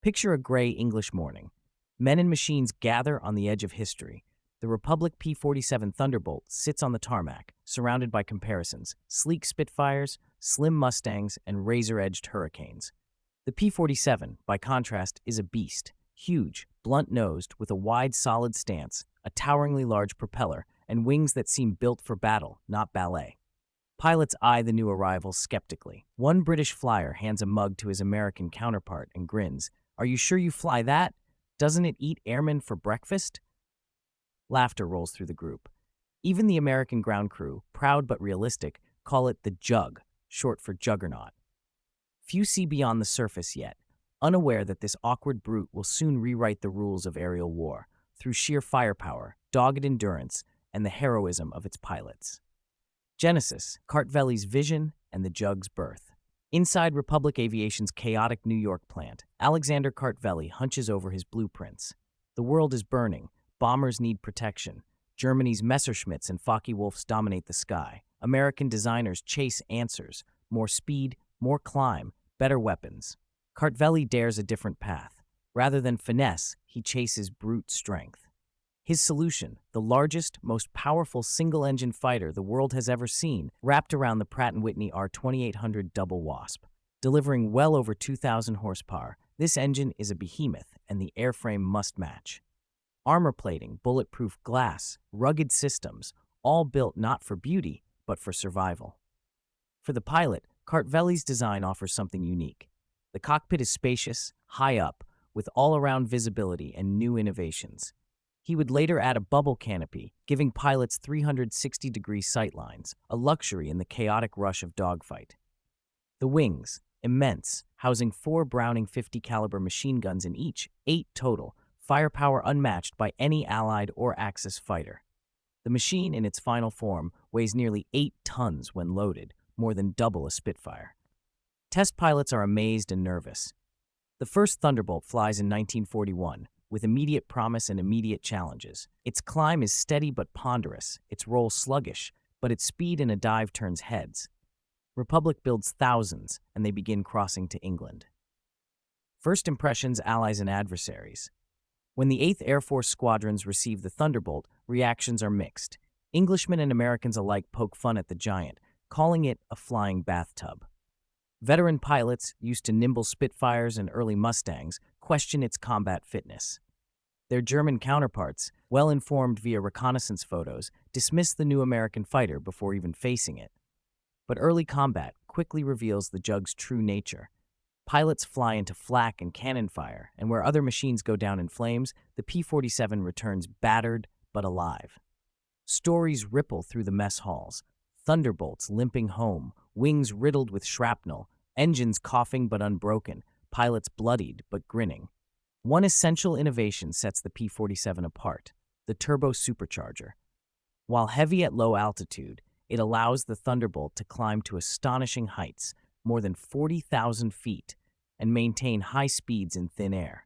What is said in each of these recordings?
Picture a gray English morning. Men and machines gather on the edge of history. The Republic P-47 Thunderbolt sits on the tarmac, surrounded by comparisons, sleek Spitfires, slim Mustangs, and razor-edged Hurricanes. The P-47, by contrast, is a beast, huge, blunt-nosed, with a wide, solid stance, a toweringly large propeller, and wings that seem built for battle, not ballet. Pilots eye the new arrival skeptically. One British flyer hands a mug to his American counterpart and grins. "Are you sure you fly that? Doesn't it eat airmen for breakfast?" Laughter rolls through the group. Even the American ground crew, proud but realistic, call it the Jug, short for juggernaut. Few see beyond the surface yet, unaware that this awkward brute will soon rewrite the rules of aerial war through sheer firepower, dogged endurance, and the heroism of its pilots. Genesis, Cartvelli's vision and the Jug's birth. Inside Republic Aviation's chaotic New York plant, Alexander Cartvelli hunches over his blueprints. The world is burning. Bombers need protection. Germany's Messerschmitts and Focke-Wulfs dominate the sky. American designers chase answers. More speed, more climb, better weapons. Cartvelli dares a different path. Rather than finesse, he chases brute strength. His solution, the largest, most powerful single-engine fighter the world has ever seen, wrapped around the Pratt & Whitney R2800 Double Wasp. Delivering well over 2,000 horsepower, this engine is a behemoth, and the airframe must match. Armor plating, bulletproof glass, rugged systems, all built not for beauty, but for survival. For the pilot, Cartvelli's design offers something unique. The cockpit is spacious, high up, with all-around visibility and new innovations. He would later add a bubble canopy, giving pilots 360-degree sightlines, a luxury in the chaotic rush of dogfight. The wings, immense, housing 4 Browning 50 caliber machine guns in each, 8 total, firepower unmatched by any Allied or Axis fighter. The machine, in its final form, weighs nearly 8 tons when loaded, more than double a Spitfire. Test pilots are amazed and nervous. The first Thunderbolt flies in 1941, with immediate promise and immediate challenges. Its climb is steady but ponderous, its roll sluggish, but its speed in a dive turns heads. Republic builds thousands, and they begin crossing to England. First impressions, allies and adversaries. When the 8th Air Force squadrons receive the Thunderbolt, reactions are mixed. Englishmen and Americans alike poke fun at the giant, calling it a flying bathtub. Veteran pilots, used to nimble Spitfires and early Mustangs, question its combat fitness. Their German counterparts, well informed via reconnaissance photos, dismiss the new American fighter before even facing it. But early combat quickly reveals the Jug's true nature. Pilots fly into flak and cannon fire, and where other machines go down in flames, the P-47 returns battered but alive. Stories ripple through the mess halls. Thunderbolts limping home, wings riddled with shrapnel, engines coughing but unbroken, pilots bloodied but grinning. One essential innovation sets the P-47 apart, the turbo supercharger. While heavy at low altitude, it allows the Thunderbolt to climb to astonishing heights, more than 40,000 feet, and maintain high speeds in thin air.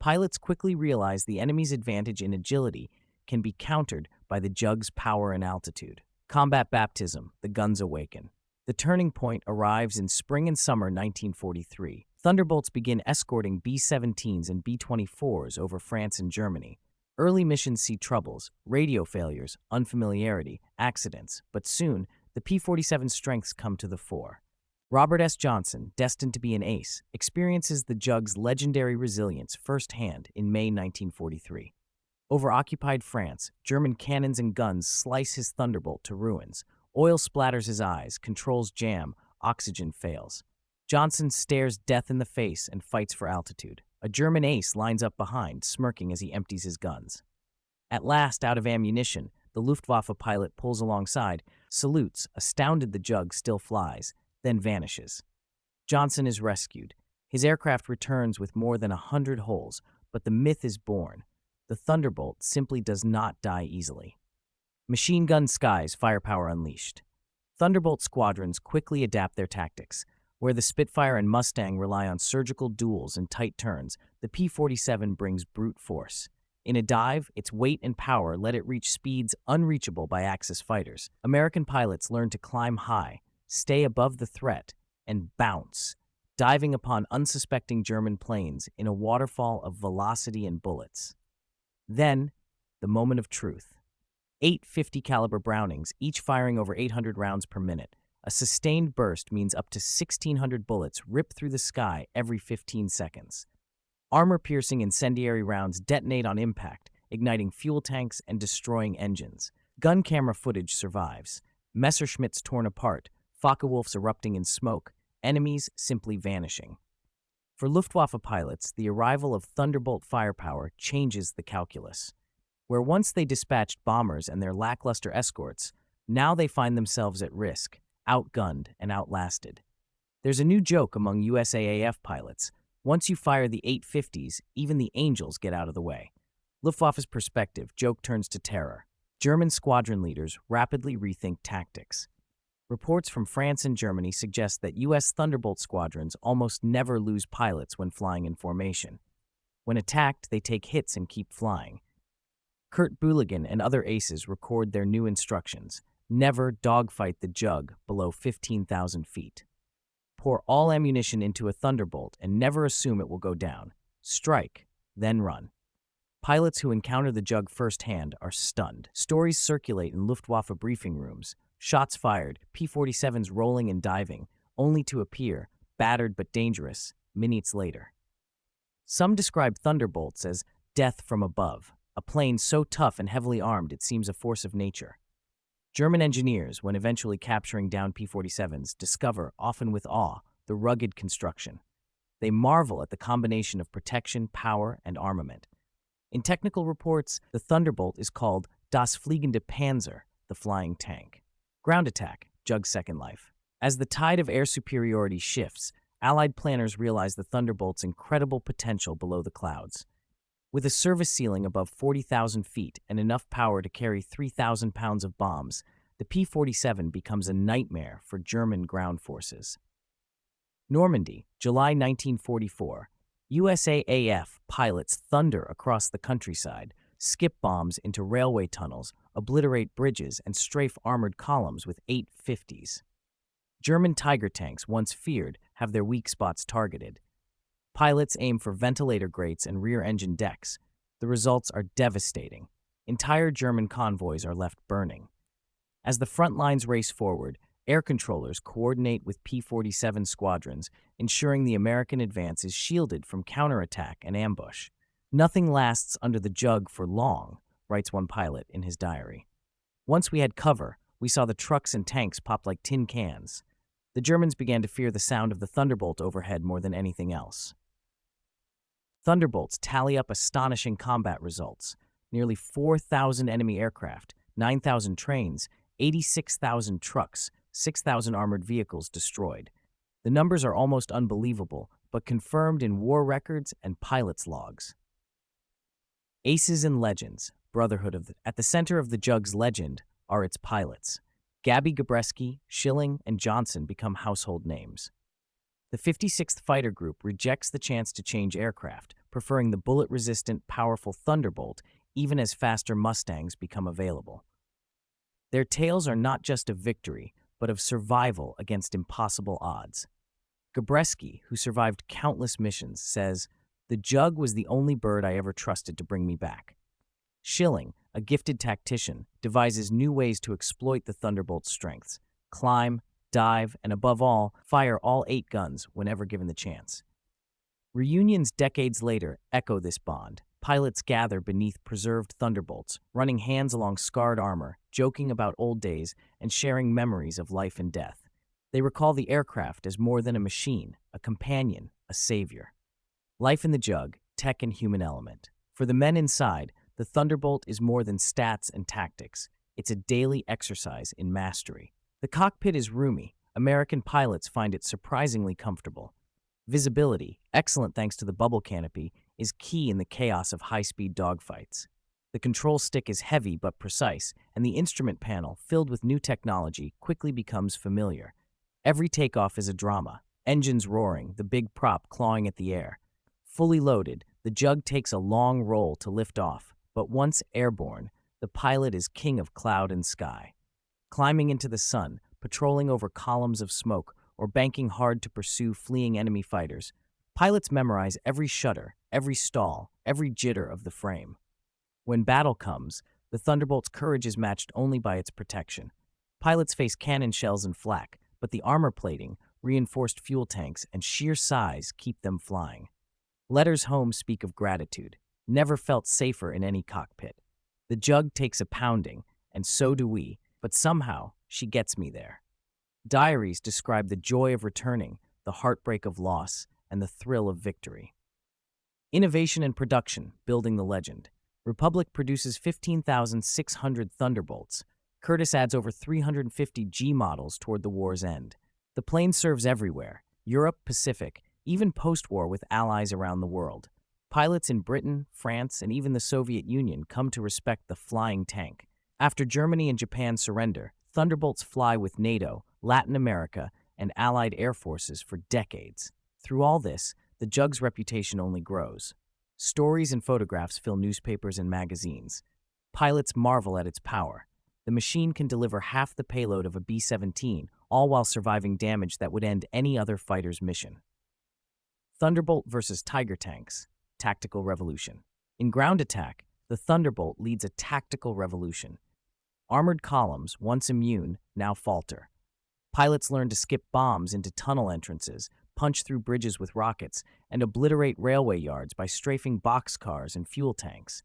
Pilots quickly realize the enemy's advantage in agility can be countered by the Jug's power and altitude. Combat baptism, the guns awaken. The turning point arrives in spring and summer 1943. Thunderbolts begin escorting B-17s and B-24s over France and Germany. Early missions see troubles, radio failures, unfamiliarity, accidents, but soon, the P-47's strengths come to the fore. Robert S. Johnson, destined to be an ace, experiences the Jug's legendary resilience firsthand in May 1943. Over occupied France, German cannons and guns slice his Thunderbolt to ruins. Oil splatters his eyes, controls jam, oxygen fails. Johnson stares death in the face and fights for altitude. A German ace lines up behind, smirking as he empties his guns. At last, out of ammunition, the Luftwaffe pilot pulls alongside, salutes, astounded the Jug still flies, then vanishes. Johnson is rescued. His aircraft returns with more than 100 holes, but the myth is born. The Thunderbolt simply does not die easily. Machine gun skies, firepower unleashed. Thunderbolt squadrons quickly adapt their tactics. Where the Spitfire and Mustang rely on surgical duels and tight turns, the P-47 brings brute force. In a dive, its weight and power let it reach speeds unreachable by Axis fighters. American pilots learn to climb high, stay above the threat, and bounce. diving upon unsuspecting German planes in a waterfall of velocity and bullets. Then, the moment of truth. 850 caliber Brownings, each firing over 800 rounds per minute. A sustained burst means up to 1,600 bullets rip through the sky every 15 seconds. Armor-piercing incendiary rounds detonate on impact, igniting fuel tanks and destroying engines. Gun camera footage survives. Messerschmitts torn apart, Focke-Wulfs erupting in smoke, enemies simply vanishing. For Luftwaffe pilots, the arrival of Thunderbolt firepower changes the calculus. Where once they dispatched bombers and their lackluster escorts, now they find themselves at risk, outgunned and outlasted. There's a new joke among USAAF pilots. Once you fire the 850s, even the angels get out of the way. Luftwaffe's perspective, joke turns to terror. German squadron leaders rapidly rethink tactics. Reports from France and Germany suggest that U.S. Thunderbolt squadrons almost never lose pilots when flying in formation. When attacked, they take hits and keep flying. Kurt Bulligan and other aces record their new instructions. Never dogfight the Jug below 15,000 feet. Pour all ammunition into a Thunderbolt and never assume it will go down. Strike, then run. Pilots who encounter the Jug firsthand are stunned. Stories circulate in Luftwaffe briefing rooms. Shots fired, P-47s rolling and diving, only to appear, battered but dangerous, minutes later. Some describe Thunderbolts as death from above, a plane so tough and heavily armed it seems a force of nature. German engineers, when eventually capturing down P-47s, discover, often with awe, the rugged construction. They marvel at the combination of protection, power, and armament. In technical reports, the Thunderbolt is called Das Fliegende Panzer, the flying tank. Ground attack, Jug's second life. As the tide of air superiority shifts, Allied planners realize the Thunderbolt's incredible potential below the clouds. With a service ceiling above 40,000 feet and enough power to carry 3,000 pounds of bombs, the P-47 becomes a nightmare for German ground forces. Normandy, July 1944. USAAF pilots thunder across the countryside, skip bombs into railway tunnels, obliterate bridges, and strafe armored columns with 850s. German Tiger tanks, once feared, have their weak spots targeted. Pilots aim for ventilator grates and rear engine decks. The results are devastating. Entire German convoys are left burning. As the front lines race forward, air controllers coordinate with P-47 squadrons, ensuring the American advance is shielded from counterattack and ambush. Nothing lasts under the Jug for long, writes one pilot in his diary. Once we had cover, we saw the trucks and tanks pop like tin cans. The Germans began to fear the sound of the Thunderbolt overhead more than anything else. Thunderbolts tally up astonishing combat results. Nearly 4,000 enemy aircraft, 9,000 trains, 86,000 trucks, 6,000 armored vehicles destroyed. The numbers are almost unbelievable, but confirmed in war records and pilots' logs. Aces and legends, brotherhood of at the center of the Jug's legend are its pilots. Gabby Gabreski, Schilling, and Johnson become household names. The 56th Fighter Group rejects the chance to change aircraft, preferring the bullet-resistant, powerful Thunderbolt even as faster Mustangs become available. Their tales are not just of victory, but of survival against impossible odds. Gabreski, who survived countless missions, says, "The Jug was the only bird I ever trusted to bring me back." Schilling, a gifted tactician, devises new ways to exploit the Thunderbolt's strengths: climb, dive, and above all, fire all 8 guns whenever given the chance. Reunions decades later echo this bond. Pilots gather beneath preserved Thunderbolts, running hands along scarred armor, joking about old days, and sharing memories of life and death. They recall the aircraft as more than a machine, a companion, a savior. Life in the Jug, tech and human element. For the men inside, the Thunderbolt is more than stats and tactics. It's a daily exercise in mastery. The cockpit is roomy. American pilots find it surprisingly comfortable. Visibility, excellent thanks to the bubble canopy, is key in the chaos of high-speed dogfights. The control stick is heavy but precise, and the instrument panel, filled with new technology, quickly becomes familiar. Every takeoff is a drama. Engines roaring, the big prop clawing at the air. Fully loaded, the Jug takes a long roll to lift off, but once airborne, the pilot is king of cloud and sky. Climbing into the sun, patrolling over columns of smoke, or banking hard to pursue fleeing enemy fighters, pilots memorize every shudder, every stall, every jitter of the frame. When battle comes, the Thunderbolt's courage is matched only by its protection. Pilots face cannon shells and flak, but the armor plating, reinforced fuel tanks, and sheer size keep them flying. Letters home speak of gratitude. Never felt safer in any cockpit. The Jug takes a pounding, and so do we, but somehow she gets me there. Diaries describe the joy of returning, the heartbreak of loss, and the thrill of victory. Innovation and production, building the legend. Republic produces 15,600 Thunderbolts. Curtiss adds over 350 G models toward the war's end. The plane serves everywhere, Europe, Pacific, even post-war with allies around the world. Pilots in Britain, France, and even the Soviet Union come to respect the flying tank. After Germany and Japan surrender, Thunderbolts fly with NATO, Latin America, and Allied air forces for decades. Through all this, the Jug's reputation only grows. Stories and photographs fill newspapers and magazines. Pilots marvel at its power. The machine can deliver half the payload of a B-17, all while surviving damage that would end any other fighter's mission. Thunderbolt versus Tiger tanks. Tactical revolution. In ground attack, the Thunderbolt leads a tactical revolution. Armored columns, once immune, now falter. Pilots learn to skip bombs into tunnel entrances, punch through bridges with rockets, and obliterate railway yards by strafing boxcars and fuel tanks.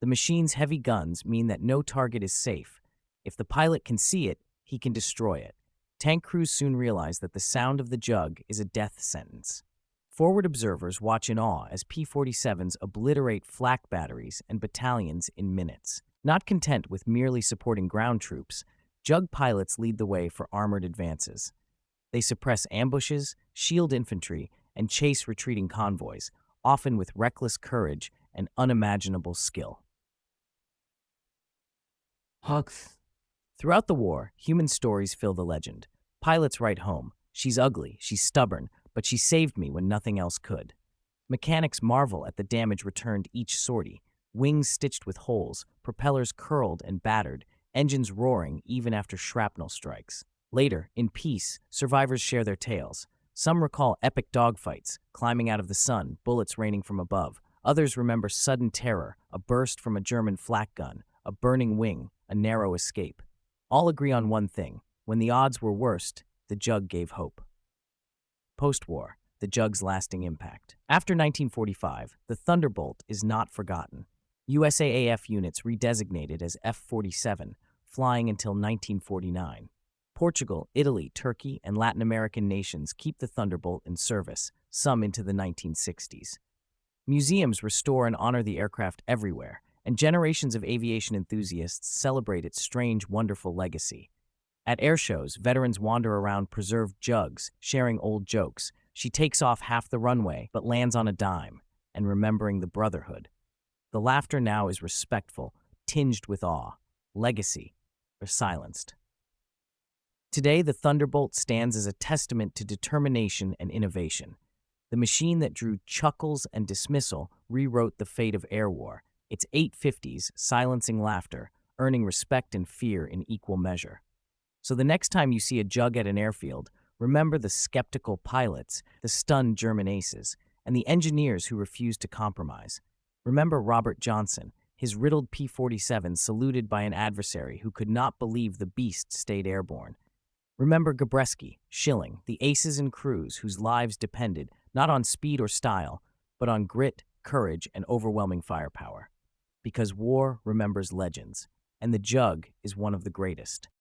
The machine's heavy guns mean that no target is safe. If the pilot can see it, he can destroy it. Tank crews soon realize that the sound of the Jug is a death sentence. Forward observers watch in awe as P-47s obliterate flak batteries and battalions in minutes. Not content with merely supporting ground troops, Jug pilots lead the way for armored advances. They suppress ambushes, shield infantry, and chase retreating convoys, often with reckless courage and unimaginable skill. Hugs. Throughout the war, human stories fill the legend. Pilots write home, "She's ugly, she's stubborn, but she saved me when nothing else could." Mechanics marvel at the damage returned each sortie, wings stitched with holes, propellers curled and battered, engines roaring even after shrapnel strikes. Later, in peace, survivors share their tales. Some recall epic dogfights, climbing out of the sun, bullets raining from above. Others remember sudden terror, a burst from a German flak gun, a burning wing, a narrow escape. All agree on one thing: when the odds were worst, the Jug gave hope. Post-war, the Jug's lasting impact. After 1945, the Thunderbolt is not forgotten. USAAF units redesignated as F-47, flying until 1949. Portugal, Italy, Turkey, and Latin American nations keep the Thunderbolt in service, some into the 1960s. Museums restore and honor the aircraft everywhere, and generations of aviation enthusiasts celebrate its strange, wonderful legacy. At airshows, veterans wander around preserved Jugs, sharing old jokes. She takes off half the runway, but lands on a dime, and remembering the brotherhood. The laughter now is respectful, tinged with awe. Legacy, or silenced. Today, the Thunderbolt stands as a testament to determination and innovation. The machine that drew chuckles and dismissal rewrote the fate of air war, its 850s silencing laughter, earning respect and fear in equal measure. So the next time you see a Jug at an airfield, remember the skeptical pilots, the stunned German aces, and the engineers who refused to compromise. Remember Robert Johnson, his riddled P-47 saluted by an adversary who could not believe the beast stayed airborne. Remember Gabreski, Schilling, the aces and crews whose lives depended not on speed or style, but on grit, courage, and overwhelming firepower. Because war remembers legends, and the Jug is one of the greatest.